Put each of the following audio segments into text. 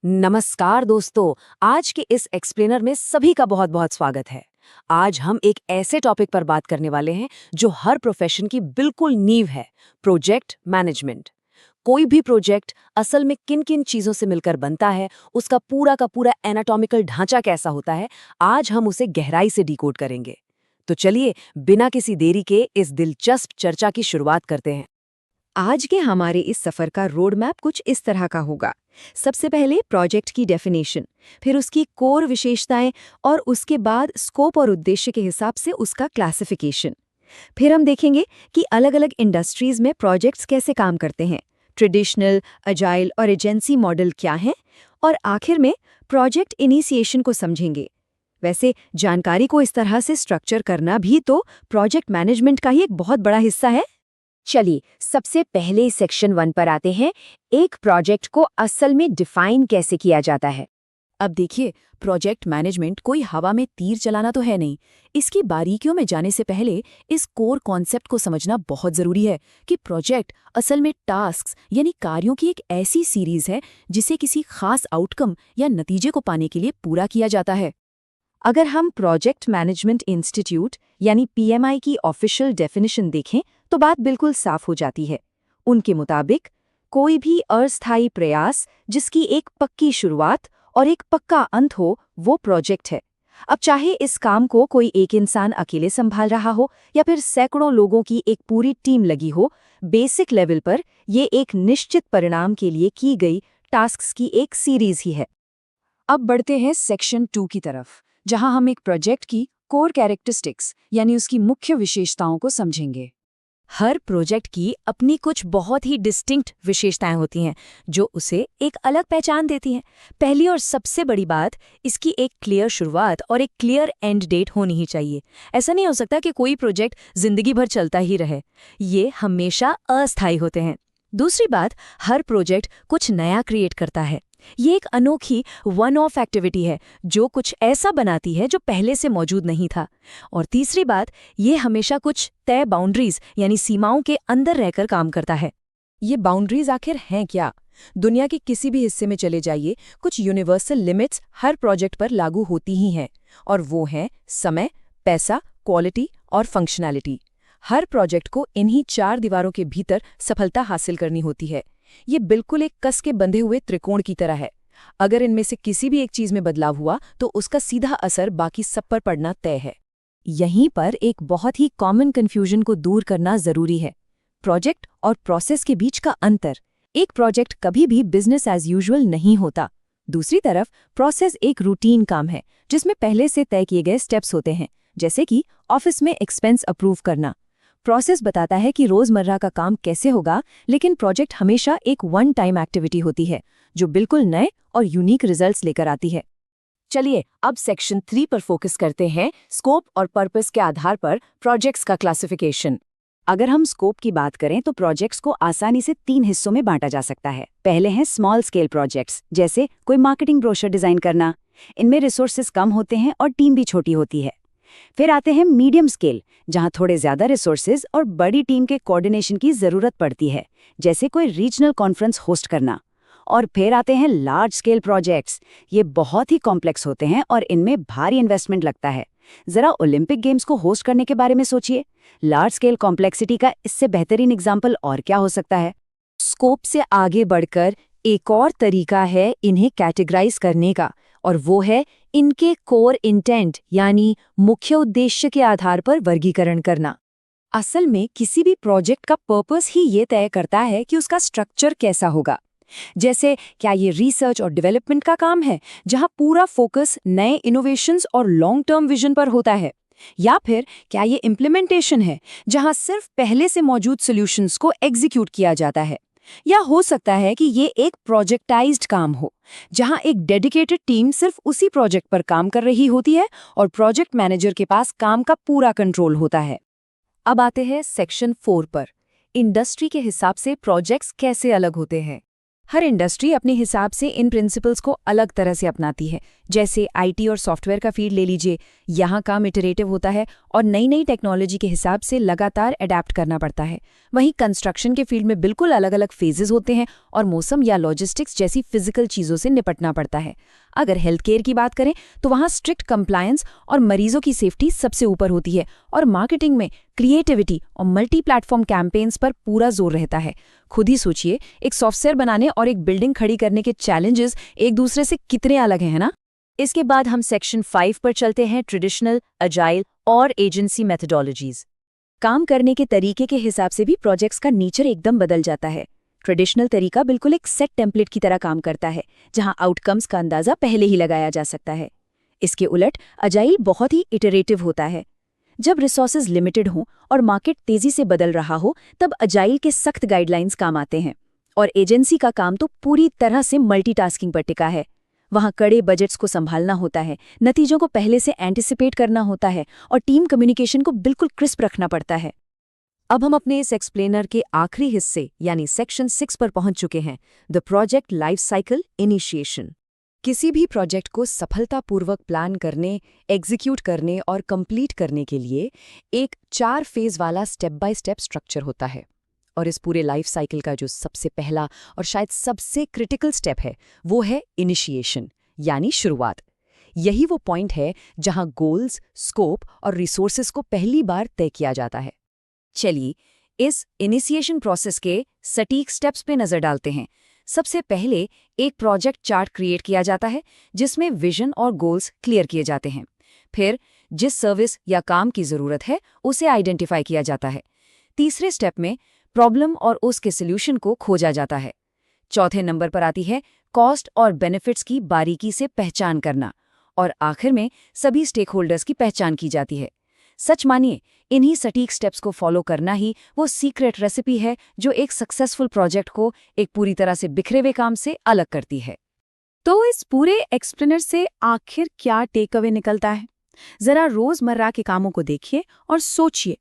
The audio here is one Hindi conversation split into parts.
नमस्कार दोस्तों। आज के इस एक्सप्लेनर में सभी का बहुत बहुत स्वागत है। आज हम एक ऐसे टॉपिक पर बात करने वाले हैं जो हर प्रोफेशन की बिल्कुल नींव है, प्रोजेक्ट मैनेजमेंट। कोई भी प्रोजेक्ट असल में किन किन चीजों से मिलकर बनता है, उसका पूरा का पूरा एनाटॉमिकल ढांचा कैसा होता है, आज हम उसे गहराई से डिकोड करेंगे। तो चलिए बिना किसी देरी के इस दिलचस्प चर्चा की शुरुआत करते हैं। आज के हमारे इस सफर का रोड मैप कुछ इस तरह का होगा। सबसे पहले प्रोजेक्ट की डेफिनेशन, फिर उसकी कोर विशेषताएं और उसके बाद स्कोप और उद्देश्य के हिसाब से उसका क्लासिफिकेशन। फिर हम देखेंगे कि अलग-अलग इंडस्ट्रीज में प्रोजेक्ट्स कैसे काम करते हैं, ट्रेडिशनल, अजाइल और एजेंसी मॉडल क्या हैं, और आखिर में प्रोजेक्ट इनिशिएशन को समझेंगे। वैसे जानकारी को इस तरह से स्ट्रक्चर करना भी तो प्रोजेक्ट मैनेजमेंट का ही एक बहुत बड़ा हिस्सा है। चलिए सबसे पहले सेक्शन 1 पर आते हैं। एक प्रोजेक्ट को असल में डिफाइन कैसे किया जाता है। अब देखिए, प्रोजेक्ट मैनेजमेंट कोई हवा में तीर चलाना तो है नहीं। इसकी बारीकियों में जाने से पहले इस कोर कॉन्सेप्ट को समझना बहुत जरूरी है कि प्रोजेक्ट असल में टास्क्स यानी कार्यों की एक ऐसी सीरीज है जिसे किसी खास आउटकम या नतीजे को पाने के लिए पूरा किया जाता है। अगर हम प्रोजेक्ट मैनेजमेंट इंस्टीट्यूट यानी पीएमआई की ऑफिशियल डेफिनेशन देखें तो बात बिल्कुल साफ हो जाती है। उनके मुताबिक कोई भी अस्थायी प्रयास जिसकी एक पक्की शुरुआत और एक पक्का अंत हो, वो प्रोजेक्ट है। अब चाहे इस काम को कोई एक इंसान अकेले संभाल रहा हो या फिर सैकड़ों लोगों की एक पूरी टीम लगी हो, बेसिक लेवल पर ये एक निश्चित परिणाम के लिए की गई टास्क्स की एक सीरीज ही है। अब बढ़ते हैं सेक्शन 2 की तरफ, जहां हम एक प्रोजेक्ट की कोर कैरेक्टरिस्टिक्स यानी उसकी मुख्य विशेषताओं को समझेंगे। हर प्रोजेक्ट की अपनी कुछ बहुत ही डिस्टिंक्ट विशेषताएं होती हैं जो उसे एक अलग पहचान देती हैं। पहली और सबसे बड़ी बात, इसकी एक क्लियर शुरुआत और एक क्लियर एंड डेट होनी ही चाहिए। ऐसा नहीं हो सकता कि कोई प्रोजेक्ट जिंदगी भर चलता ही रहे, ये हमेशा अस्थायी होते हैं। दूसरी बात, हर प्रोजेक्ट कुछ नया क्रिएट करता है। ये एक अनोखी वन ऑफ एक्टिविटी है जो कुछ ऐसा बनाती है जो पहले से मौजूद नहीं था। और तीसरी बात, ये हमेशा कुछ तय बाउंड्रीज यानी सीमाओं के अंदर रहकर काम करता है। ये बाउंड्रीज आखिर हैं क्या? दुनिया के किसी भी हिस्से में चले जाइए, कुछ यूनिवर्सल लिमिट्स हर प्रोजेक्ट पर लागू होती ही हैं, और वो हैं समय, पैसा, क्वालिटी और फंक्शनैलिटी। हर प्रोजेक्ट को इन्हीं 4 दीवारों के भीतर सफलता हासिल करनी होती है। ये बिल्कुल एक कस के बंधे हुए त्रिकोण की तरह है। अगर इनमें से किसी भी एक चीज में बदलाव हुआ तो उसका सीधा असर बाकी सब पर पड़ना तय है। यहीं पर एक बहुत ही कॉमन कंफ्यूजन को दूर करना जरूरी है, प्रोजेक्ट और प्रोसेस के बीच का अंतर। एक प्रोजेक्ट कभी भी बिजनेस एज यूजुअल नहीं होता। दूसरी तरफ प्रोसेस एक रूटीन काम है जिसमें पहले से तय किए गए स्टेप्स होते हैं, जैसे कि ऑफिस में एक्सपेंस अप्रूव करना। प्रोसेस बताता है कि रोजमर्रा का काम कैसे होगा, लेकिन प्रोजेक्ट हमेशा एक वन टाइम एक्टिविटी होती है जो बिल्कुल नए और यूनिक रिजल्ट्स लेकर आती है। चलिए अब सेक्शन 3 पर फोकस करते हैं, स्कोप और पर्पस के आधार पर प्रोजेक्ट्स का क्लासिफिकेशन। अगर हम स्कोप की बात करें तो प्रोजेक्ट्स को आसानी से 3 हिस्सों में बांटा जा सकता है। पहले हैं स्मॉल स्केल प्रोजेक्ट्स, जैसे कोई मार्केटिंग ब्रोशर डिजाइन करना। इनमें रिसोर्सेज कम होते हैं और टीम भी छोटी होती है। फिर आते हैं मीडियम स्केल, जहां थोड़े ज्यादा रिसोर्सेज और बड़ी टीम के कोऑर्डिनेशन की जरूरत पड़ती है, जैसे कोई रीजनल कॉन्फ्रेंस होस्ट करना। और फिर आते हैं लार्ज स्केल प्रोजेक्ट्स। ये बहुत ही कॉम्प्लेक्स होते हैं और इनमें भारी इन्वेस्टमेंट लगता है। जरा ओलंपिक गेम्स को होस्ट करने के बारे में सोचिए। लार्ज स्केल कॉम्प्लेक्सिटी का इससे बेहतरीन एग्जाम्पल और क्या हो सकता है। स्कोप से आगे बढ़कर एक और तरीका है इन्हें कैटेगराइज करने का, और वो है इनके कोर इंटेंट यानी मुख्य उद्देश्य के आधार पर वर्गीकरण करना। असल में किसी भी प्रोजेक्ट का पर्पस ही ये तय करता है कि उसका स्ट्रक्चर कैसा होगा। जैसे क्या ये रिसर्च और डेवलपमेंट का काम है जहां पूरा फोकस नए इनोवेशंस और लॉन्ग टर्म विजन पर होता है, या फिर क्या ये इम्प्लीमेंटेशन है जहां सिर्फ पहले से मौजूद सॉल्यूशंस को एग्जीक्यूट किया जाता है। या हो सकता है कि ये एक प्रोजेक्टाइज्ड काम हो जहां एक डेडिकेटेड टीम सिर्फ उसी प्रोजेक्ट पर काम कर रही होती है और प्रोजेक्ट मैनेजर के पास काम का पूरा कंट्रोल होता है। अब आते हैं सेक्शन 4 पर, इंडस्ट्री के हिसाब से प्रोजेक्ट्स कैसे अलग होते हैं। हर इंडस्ट्री अपने हिसाब से इन प्रिंसिपल्स को अलग तरह से अपनाती है। जैसे आईटी और सॉफ्टवेयर का फील्ड ले लीजिए, यहाँ काम इटरेटिव होता है और नई नई टेक्नोलॉजी के हिसाब से लगातार अडेप्ट करना पड़ता है। वहीं कंस्ट्रक्शन के फील्ड में बिल्कुल अलग अलग फेजेस होते हैं और मौसम या लॉजिस्टिक्स जैसी फिजिकल चीज़ों से निपटना पड़ता है। अगर हेल्थ केयर की बात करें तो वहाँ स्ट्रिक्ट कंप्लायंस और मरीजों की सेफ्टी सबसे ऊपर होती है, और मार्केटिंग में क्रिएटिविटी और मल्टी प्लेटफॉर्म कैंपेन्स पर पूरा जोर रहता है। खुद ही सोचिए, एक सॉफ्टवेयर बनाने और एक बिल्डिंग खड़ी करने के चैलेंजेस एक दूसरे से कितने अलग हैं, ना? इसके बाद हम सेक्शन 5 पर चलते हैं, ट्रेडिशनल, अजाइल और एजेंसी मेथोडोलॉजीज। काम करने के तरीके के हिसाब से भी प्रोजेक्ट्स का नेचर एकदम बदल जाता है। ट्रेडिशनल तरीका बिल्कुल एक सेट टेम्पलेट की तरह काम करता है, जहां आउटकम्स का अंदाजा पहले ही लगाया जा सकता है। इसके उलट अजाइल बहुत ही इटरेटिव होता है। जब रिसोर्सेज लिमिटेड हों और मार्केट तेजी से बदल रहा हो, तब अजाइल के सख्त गाइडलाइंस काम आते हैं। और एजेंसी का काम तो पूरी तरह से मल्टीटास्किंग पर टिका है। वहाँ कड़े बजट्स को संभालना होता है, नतीजों को पहले से एंटिसिपेट करना होता है और टीम कम्युनिकेशन को बिल्कुल क्रिस्प रखना पड़ता है। अब हम अपने इस एक्सप्लेनर के आखिरी हिस्से यानी सेक्शन 6 पर पहुंच चुके हैं, the project life cycle initiation. किसी भी प्रोजेक्ट को सफलतापूर्वक प्लान करने, एग्जीक्यूट करने और कंप्लीट करने के लिए एक 4 फेज वाला स्टेप बाय स्टेप स्ट्रक्चर होता है। और इस पूरे लाइफ साइकिल का जो सबसे पहला और शायद सबसे क्रिटिकल स्टेप है, वो है इनिशिएशन यानी शुरुआत। यही वो पॉइंट है जहां गोल्स, स्कोप और रिसोर्सेज को पहली बार तय किया जाता है। चलिए इस इनिशिएशन प्रोसेस के सटीक स्टेप्स पे नजर डालते हैं। सबसे पहले एक प्रोजेक्ट चार्ट क्रिएट किया जाता है, जिसमें विजन और गोल्स क्लियर किए जाते हैं। फिर जिस सर्विस या काम की जरूरत है उसे आइडेंटिफाई किया जाता है। तीसरे स्टेप में प्रॉब्लम और उसके सॉल्यूशन को खोजा जाता है। चौथे नंबर पर आती है कॉस्ट और बेनिफिट्स की बारीकी से पहचान करना, और आखिर में सभी स्टेक होल्डर्स की पहचान की जाती है। सच मानिए, इन्हीं सटीक स्टेप्स को फॉलो करना ही वो सीक्रेट रेसिपी है जो एक सक्सेसफुल प्रोजेक्ट को एक पूरी तरह से बिखरे हुए काम से अलग करती है। तो इस पूरे एक्सप्लेनर से आखिर क्या टेक अवे निकलता है? जरा रोजमर्रा के कामों को देखिए और सोचिए,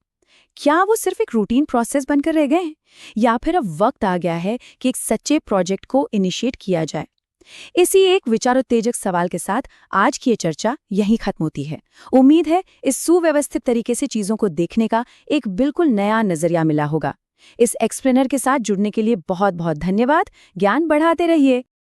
क्या वो सिर्फ एक रूटीन प्रोसेस बनकर रह गए हैं, या फिर अब वक्त आ गया है कि एक सच्चे प्रोजेक्ट को इनिशिएट किया जाए? इसी एक विचारोत्तेजक सवाल के साथ आज की ये चर्चा यहीं खत्म होती है। उम्मीद है इस सुव्यवस्थित तरीके से चीजों को देखने का एक बिल्कुल नया नजरिया मिला होगा। इस एक्सप्लेनर के साथ जुड़ने के लिए बहुत बहुत धन्यवाद। ज्ञान बढ़ाते रहिए।